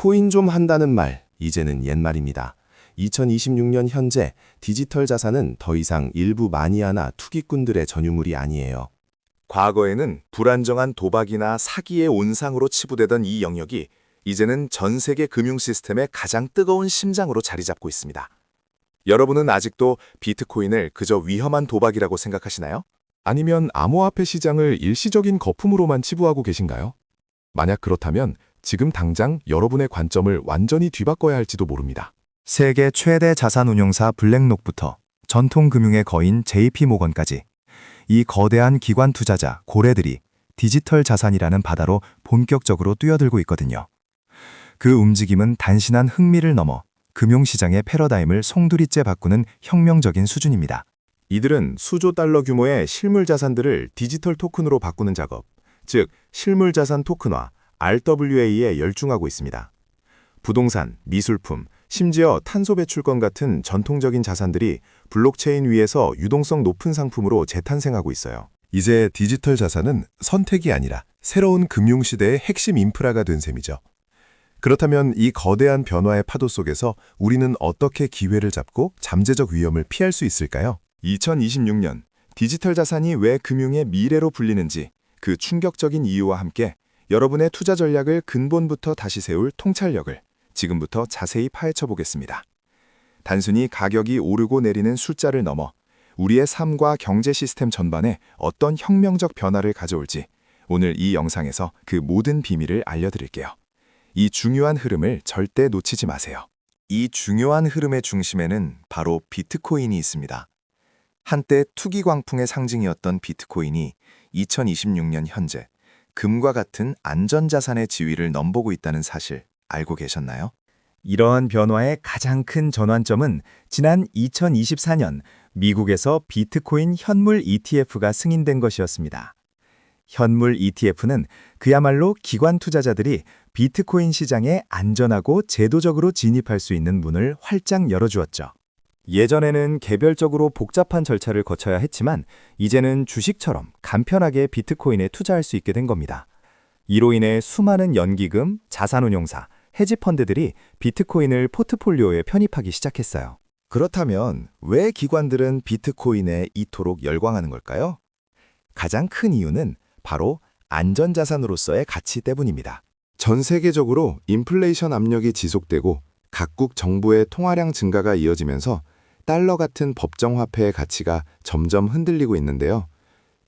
코인 좀 한다는 말, 이제는 옛말입니다. 2026년 현재 디지털 자산은 더 이상 일부 마니아나 투기꾼들의 전유물이 아니에요. 과거에는 불안정한 도박이나 사기의 온상으로 치부되던 이 영역이 이제는 전 세계 금융 시스템의 가장 뜨거운 심장으로 자리 잡고 있습니다. 여러분은 아직도 비트코인을 그저 위험한 도박이라고 생각하시나요? 아니면 암호화폐 시장을 일시적인 거품으로만 치부하고 계신가요? 만약 그렇다면 지금 당장 여러분의 관점을 완전히 뒤바꿔야 할지도 모릅니다. 세계 최대 자산운용사 블랙록부터 전통 금융의 거인 JP모건까지 이 거대한 기관 투자자 고래들이 디지털 자산이라는 바다로 본격적으로 뛰어들고 있거든요. 그 움직임은 단순한 흥미를 넘어 금융시장의 패러다임을 송두리째 바꾸는 혁명적인 수준입니다. 이들은 수조 달러 규모의 실물 자산들을 디지털 토큰으로 바꾸는 작업, 즉 실물 자산 토큰화, RWA에 열중하고 있습니다. 부동산, 미술품, 심지어 탄소 배출권 같은 전통적인 자산들이 블록체인 위에서 유동성 높은 상품으로 재탄생하고 있어요. 이제 디지털 자산은 선택이 아니라 새로운 금융시대의 핵심 인프라가 된 셈이죠. 그렇다면 이 거대한 변화의 파도 속에서 우리는 어떻게 기회를 잡고 잠재적 위험을 피할 수 있을까요? 2026년 디지털 자산이 왜 금융의 미래로 불리는지 그 충격적인 이유와 함께 여러분의 투자 전략을 근본부터 다시 세울 통찰력을 지금부터 자세히 파헤쳐 보겠습니다. 단순히 가격이 오르고 내리는 숫자를 넘어 우리의 삶과 경제 시스템 전반에 어떤 혁명적 변화를 가져올지 오늘 이 영상에서 그 모든 비밀을 알려드릴게요. 이 중요한 흐름을 절대 놓치지 마세요. 이 중요한 흐름의 중심에는 바로 비트코인이 있습니다. 한때 투기 광풍의 상징이었던 비트코인이 2026년 현재 금과 같은 안전자산의 지위를 넘보고 있다는 사실 알고 계셨나요? 이러한 변화의 가장 큰 전환점은 지난 2024년 미국에서 비트코인 현물 ETF가 승인된 것이었습니다. 현물 ETF는 그야말로 기관 투자자들이 비트코인 시장에 안전하고 제도적으로 진입할 수 있는 문을 활짝 열어주었죠. 예전에는 개별적으로 복잡한 절차를 거쳐야 했지만 이제는 주식처럼 간편하게 비트코인에 투자할 수 있게 된 겁니다. 이로 인해 수많은 연기금, 자산운용사, 헤지펀드들이 비트코인을 포트폴리오에 편입하기 시작했어요. 그렇다면 왜 기관들은 비트코인에 이토록 열광하는 걸까요? 가장 큰 이유는 바로 안전자산으로서의 가치 때문입니다. 전 세계적으로 인플레이션 압력이 지속되고 각국 정부의 통화량 증가가 이어지면서 달러 같은 법정화폐의 가치가 점점 흔들리고 있는데요.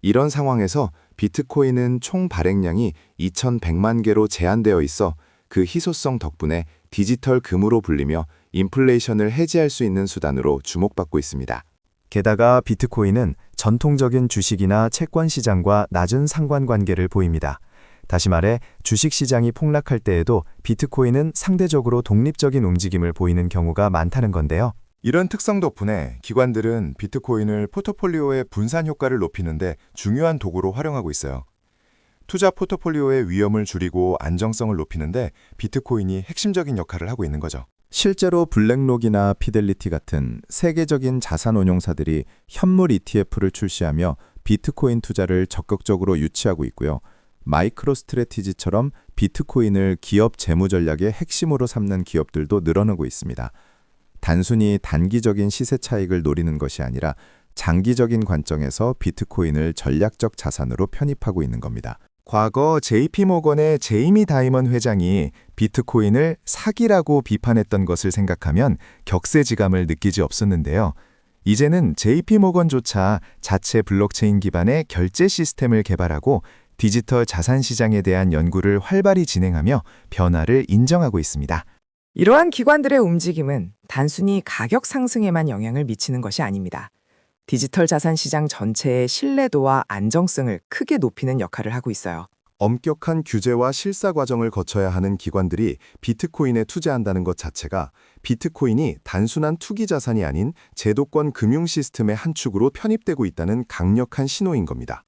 이런 상황에서 비트코인은 총 발행량이 2,100만 개로 제한되어 있어 그 희소성 덕분에 디지털 금으로 불리며 인플레이션을 해지할 수 있는 수단으로 주목받고 있습니다. 게다가 비트코인은 전통적인 주식이나 채권 시장과 낮은 상관관계를 보입니다. 다시 말해 주식시장이 폭락할 때에도 비트코인은 상대적으로 독립적인 움직임을 보이는 경우가 많다는 건데요. 이런 특성 덕분에 기관들은 비트코인을 포트폴리오의 분산 효과를 높이는데 중요한 도구로 활용하고 있어요. 투자 포트폴리오의 위험을 줄이고 안정성을 높이는데 비트코인이 핵심적인 역할을 하고 있는 거죠. 실제로 블랙록이나 피델리티 같은 세계적인 자산운용사들이 현물 ETF를 출시하며 비트코인 투자를 적극적으로 유치하고 있고요. 마이크로스트래티지처럼 비트코인을 기업 재무 전략의 핵심으로 삼는 기업들도 늘어나고 있습니다. 단순히 단기적인 시세 차익을 노리는 것이 아니라 장기적인 관점에서 비트코인을 전략적 자산으로 편입하고 있는 겁니다. 과거 JP모건의 제이미 다이먼 회장이 비트코인을 사기라고 비판했던 것을 생각하면 격세지감을 느끼지 없었는데요. 이제는 JP모건조차 자체 블록체인 기반의 결제 시스템을 개발하고 디지털 자산 시장에 대한 연구를 활발히 진행하며 변화를 인정하고 있습니다. 이러한 기관들의 움직임은 단순히 가격 상승에만 영향을 미치는 것이 아닙니다. 디지털 자산 시장 전체의 신뢰도와 안정성을 크게 높이는 역할을 하고 있어요. 엄격한 규제와 실사 과정을 거쳐야 하는 기관들이 비트코인에 투자한다는 것 자체가 비트코인이 단순한 투기 자산이 아닌 제도권 금융 시스템의 한 축으로 편입되고 있다는 강력한 신호인 겁니다.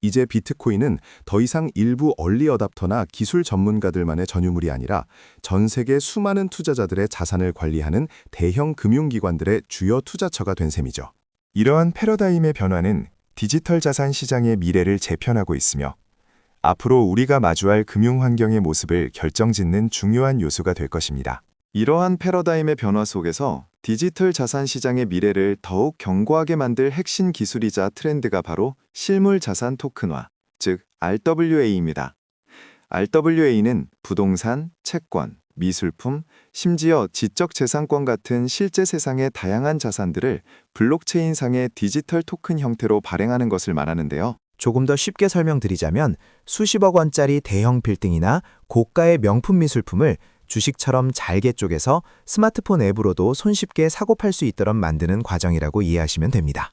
이제 비트코인은 더 이상 일부 얼리 어답터나 기술 전문가들만의 전유물이 아니라 전 세계 수많은 투자자들의 자산을 관리하는 대형 금융기관들의 주요 투자처가 된 셈이죠. 이러한 패러다임의 변화는 디지털 자산 시장의 미래를 재편하고 있으며 앞으로 우리가 마주할 금융 환경의 모습을 결정짓는 중요한 요소가 될 것입니다. 이러한 패러다임의 변화 속에서 디지털 자산 시장의 미래를 더욱 견고하게 만들 핵심 기술이자 트렌드가 바로 실물 자산 토큰화, 즉 RWA입니다. RWA는 부동산, 채권, 미술품, 심지어 지적재산권 같은 실제 세상의 다양한 자산들을 블록체인상의 디지털 토큰 형태로 발행하는 것을 말하는데요. 조금 더 쉽게 설명드리자면 수십억 원짜리 대형 빌딩이나 고가의 명품 미술품을 주식처럼 잘게 쪼개서 스마트폰 앱으로도 손쉽게 사고 팔 수 있도록 만드는 과정이라고 이해하시면 됩니다.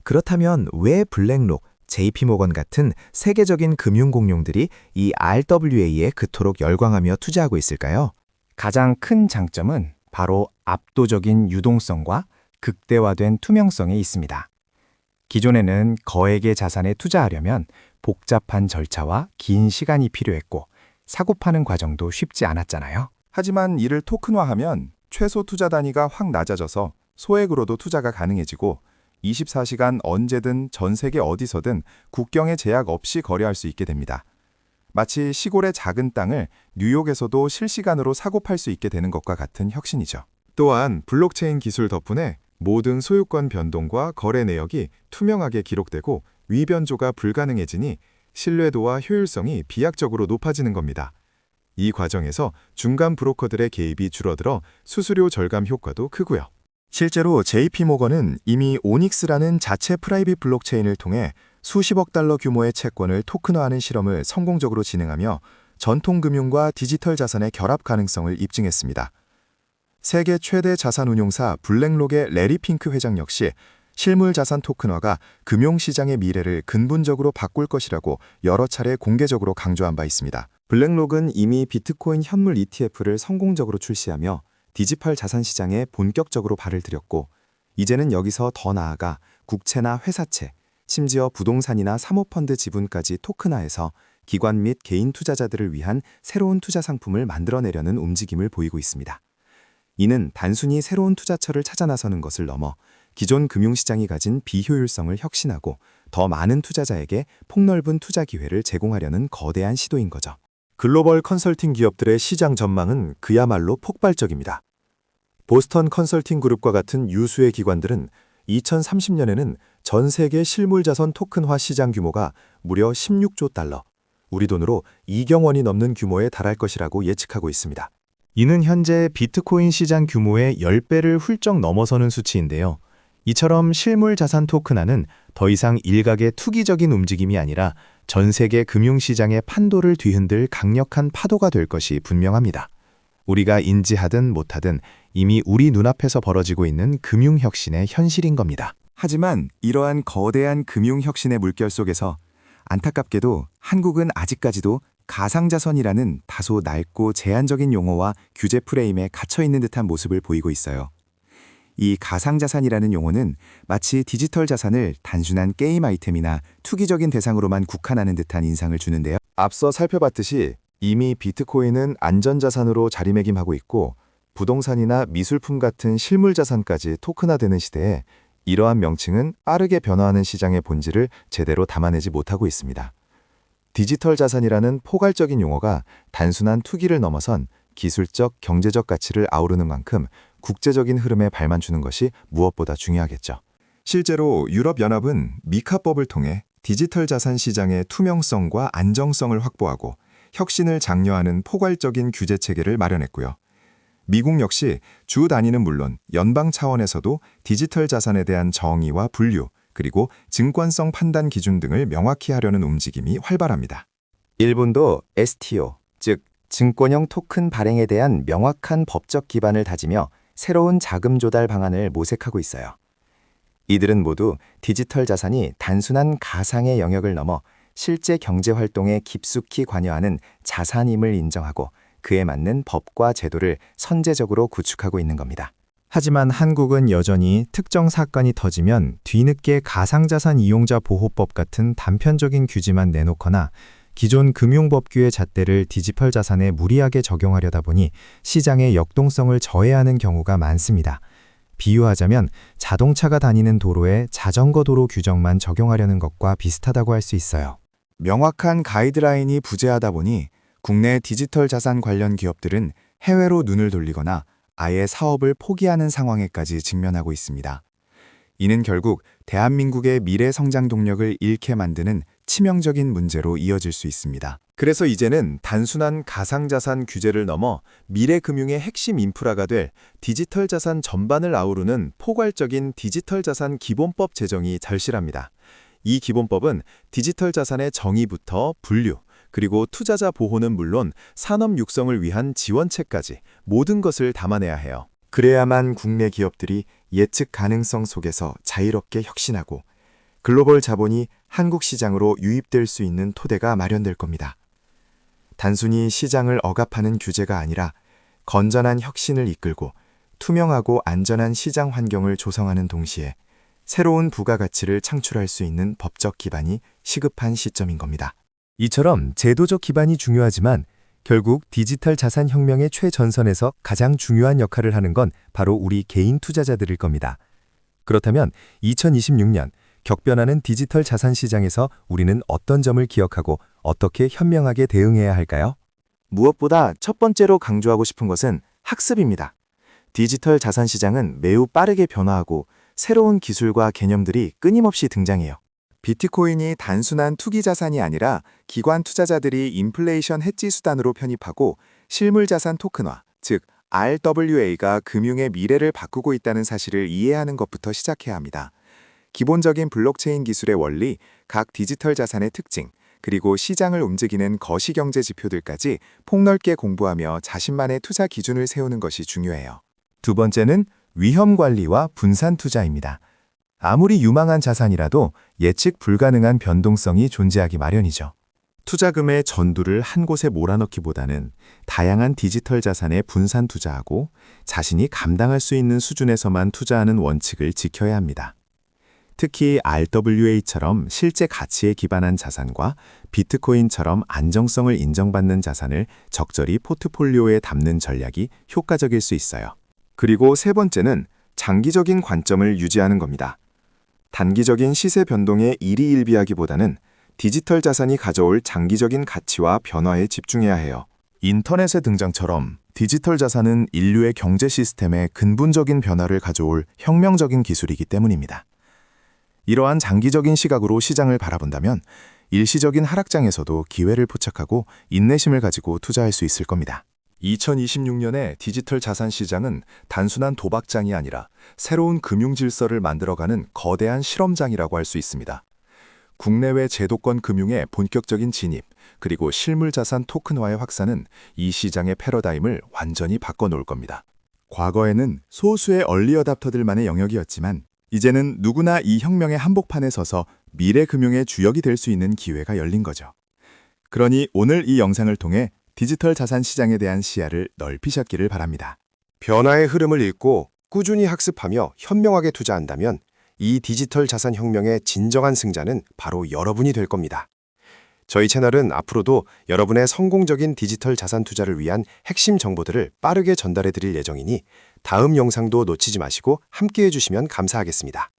그렇다면 왜 블랙록, JP모건 같은 세계적인 금융공룡들이 이 RWA에 그토록 열광하며 투자하고 있을까요? 가장 큰 장점은 바로 압도적인 유동성과 극대화된 투명성에 있습니다. 기존에는 거액의 자산에 투자하려면 복잡한 절차와 긴 시간이 필요했고 사고 파는 과정도 쉽지 않았잖아요. 하지만 이를 토큰화하면 최소 투자 단위가 확 낮아져서 소액으로도 투자가 가능해지고 24시간 언제든 전 세계 어디서든 국경의 제약 없이 거래할 수 있게 됩니다. 마치 시골의 작은 땅을 뉴욕에서도 실시간으로 사고 팔 수 있게 되는 것과 같은 혁신이죠. 또한 블록체인 기술 덕분에 모든 소유권 변동과 거래 내역이 투명하게 기록되고 위변조가 불가능해지니 신뢰도와 효율성이 비약적으로 높아지는 겁니다. 이 과정에서 중간 브로커들의 개입이 줄어들어 수수료 절감 효과도 크고요. 실제로 JP모건은 이미 오닉스라는 자체 프라이빗 블록체인을 통해 수십억 달러 규모의 채권을 토큰화하는 실험을 성공적으로 진행하며 전통 금융과 디지털 자산의 결합 가능성을 입증했습니다. 세계 최대 자산운용사 블랙록의 레리 핑크 회장 역시 실물 자산 토큰화가 금융시장의 미래를 근본적으로 바꿀 것이라고 여러 차례 공개적으로 강조한 바 있습니다. 블랙록은 이미 비트코인 현물 ETF를 성공적으로 출시하며 디지털 자산 시장에 본격적으로 발을 들였고 이제는 여기서 더 나아가 국채나 회사채, 심지어 부동산이나 사모펀드 지분까지 토큰화해서 기관 및 개인 투자자들을 위한 새로운 투자 상품을 만들어내려는 움직임을 보이고 있습니다. 이는 단순히 새로운 투자처를 찾아 나서는 것을 넘어 기존 금융시장이 가진 비효율성을 혁신하고 더 많은 투자자에게 폭넓은 투자 기회를 제공하려는 거대한 시도인 거죠. 글로벌 컨설팅 기업들의 시장 전망은 그야말로 폭발적입니다. 보스턴 컨설팅 그룹과 같은 유수의 기관들은 2030년에는 전 세계 실물자산 토큰화 시장 규모가 무려 16조 달러, 우리 돈으로 2경 원이 넘는 규모에 달할 것이라고 예측하고 있습니다. 이는 현재 비트코인 시장 규모의 10배를 훌쩍 넘어서는 수치인데요. 이처럼 실물 자산 토큰화는 더 이상 일각의 투기적인 움직임이 아니라 전 세계 금융시장의 판도를 뒤흔들 강력한 파도가 될 것이 분명합니다. 우리가 인지하든 못하든 이미 우리 눈앞에서 벌어지고 있는 금융혁신의 현실인 겁니다. 하지만 이러한 거대한 금융혁신의 물결 속에서 안타깝게도 한국은 아직까지도 가상자선이라는 다소 낡고 제한적인 용어와 규제 프레임에 갇혀있는 듯한 모습을 보이고 있어요. 이 가상자산이라는 용어는 마치 디지털 자산을 단순한 게임 아이템이나 투기적인 대상으로만 국한하는 듯한 인상을 주는데요. 앞서 살펴봤듯이 이미 비트코인은 안전자산으로 자리매김하고 있고 부동산이나 미술품 같은 실물자산까지 토큰화되는 시대에 이러한 명칭은 빠르게 변화하는 시장의 본질을 제대로 담아내지 못하고 있습니다. 디지털 자산이라는 포괄적인 용어가 단순한 투기를 넘어선 기술적, 경제적 가치를 아우르는 만큼 국제적인 흐름에 발만 주는 것이 무엇보다 중요하겠죠. 실제로 유럽연합은 미카법을 통해 디지털 자산 시장의 투명성과 안정성을 확보하고 혁신을 장려하는 포괄적인 규제 체계를 마련했고요. 미국 역시 주 단위는 물론 연방 차원에서도 디지털 자산에 대한 정의와 분류, 그리고 증권성 판단 기준 등을 명확히 하려는 움직임이 활발합니다. 일본도 STO, 즉 증권형 토큰 발행에 대한 명확한 법적 기반을 다지며 새로운 자금 조달 방안을 모색하고 있어요. 이들은 모두 디지털 자산이 단순한 가상의 영역을 넘어 실제 경제 활동에 깊숙이 관여하는 자산임을 인정하고 그에 맞는 법과 제도를 선제적으로 구축하고 있는 겁니다. 하지만 한국은 여전히 특정 사건이 터지면 뒤늦게 가상자산 이용자 보호법 같은 단편적인 규제만 내놓거나 기존 금융법규의 잣대를 디지털 자산에 무리하게 적용하려다 보니 시장의 역동성을 저해하는 경우가 많습니다. 비유하자면 자동차가 다니는 도로에 자전거 도로 규정만 적용하려는 것과 비슷하다고 할 수 있어요. 명확한 가이드라인이 부재하다 보니 국내 디지털 자산 관련 기업들은 해외로 눈을 돌리거나 아예 사업을 포기하는 상황에까지 직면하고 있습니다. 이는 결국 대한민국의 미래 성장 동력을 잃게 만드는 치명적인 문제로 이어질 수 있습니다. 그래서 이제는 단순한 가상자산 규제를 넘어 미래 금융의 핵심 인프라가 될 디지털 자산 전반을 아우르는 포괄적인 디지털 자산 기본법 제정이 절실합니다. 이 기본법은 디지털 자산의 정의부터 분류, 그리고 투자자 보호는 물론 산업 육성을 위한 지원책까지 모든 것을 담아내야 해요. 그래야만 국내 기업들이 예측 가능성 속에서 자유롭게 혁신하고 글로벌 자본이 한국 시장으로 유입될 수 있는 토대가 마련될 겁니다. 단순히 시장을 억압하는 규제가 아니라 건전한 혁신을 이끌고 투명하고 안전한 시장 환경을 조성하는 동시에 새로운 부가가치를 창출할 수 있는 법적 기반이 시급한 시점인 겁니다. 이처럼 제도적 기반이 중요하지만 결국 디지털 자산 혁명의 최전선에서 가장 중요한 역할을 하는 건 바로 우리 개인 투자자들일 겁니다. 그렇다면 2026년 격변하는 디지털 자산 시장에서 우리는 어떤 점을 기억하고 어떻게 현명하게 대응해야 할까요? 무엇보다 첫 번째로 강조하고 싶은 것은 학습입니다. 디지털 자산 시장은 매우 빠르게 변화하고 새로운 기술과 개념들이 끊임없이 등장해요. 비트코인이 단순한 투기 자산이 아니라 기관 투자자들이 인플레이션 해지 수단으로 편입하고 실물 자산 토큰화, 즉 RWA가 금융의 미래를 바꾸고 있다는 사실을 이해하는 것부터 시작해야 합니다. 기본적인 블록체인 기술의 원리, 각 디지털 자산의 특징, 그리고 시장을 움직이는 거시경제 지표들까지 폭넓게 공부하며 자신만의 투자 기준을 세우는 것이 중요해요. 두 번째는 위험 관리와 분산 투자입니다. 아무리 유망한 자산이라도 예측 불가능한 변동성이 존재하기 마련이죠. 투자금의 전두를 한 곳에 몰아넣기보다는 다양한 디지털 자산에 분산 투자하고 자신이 감당할 수 있는 수준에서만 투자하는 원칙을 지켜야 합니다. 특히 RWA처럼 실제 가치에 기반한 자산과 비트코인처럼 안정성을 인정받는 자산을 적절히 포트폴리오에 담는 전략이 효과적일 수 있어요. 그리고 세 번째는 장기적인 관점을 유지하는 겁니다. 단기적인 시세 변동에 일희일비하기보다는 디지털 자산이 가져올 장기적인 가치와 변화에 집중해야 해요. 인터넷의 등장처럼 디지털 자산은 인류의 경제 시스템에 근본적인 변화를 가져올 혁명적인 기술이기 때문입니다. 이러한 장기적인 시각으로 시장을 바라본다면 일시적인 하락장에서도 기회를 포착하고 인내심을 가지고 투자할 수 있을 겁니다. 2026년의 디지털 자산 시장은 단순한 도박장이 아니라 새로운 금융 질서를 만들어가는 거대한 실험장이라고 할 수 있습니다. 국내외 제도권 금융의 본격적인 진입, 그리고 실물 자산 토큰화의 확산은 이 시장의 패러다임을 완전히 바꿔놓을 겁니다. 과거에는 소수의 얼리 어답터들만의 영역이었지만 이제는 누구나 이 혁명의 한복판에 서서 미래 금융의 주역이 될 수 있는 기회가 열린 거죠. 그러니 오늘 이 영상을 통해 디지털 자산 시장에 대한 시야를 넓히셨기를 바랍니다. 변화의 흐름을 읽고 꾸준히 학습하며 현명하게 투자한다면 이 디지털 자산 혁명의 진정한 승자는 바로 여러분이 될 겁니다. 저희 채널은 앞으로도 여러분의 성공적인 디지털 자산 투자를 위한 핵심 정보들을 빠르게 전달해 드릴 예정이니 다음 영상도 놓치지 마시고 함께해 주시면 감사하겠습니다.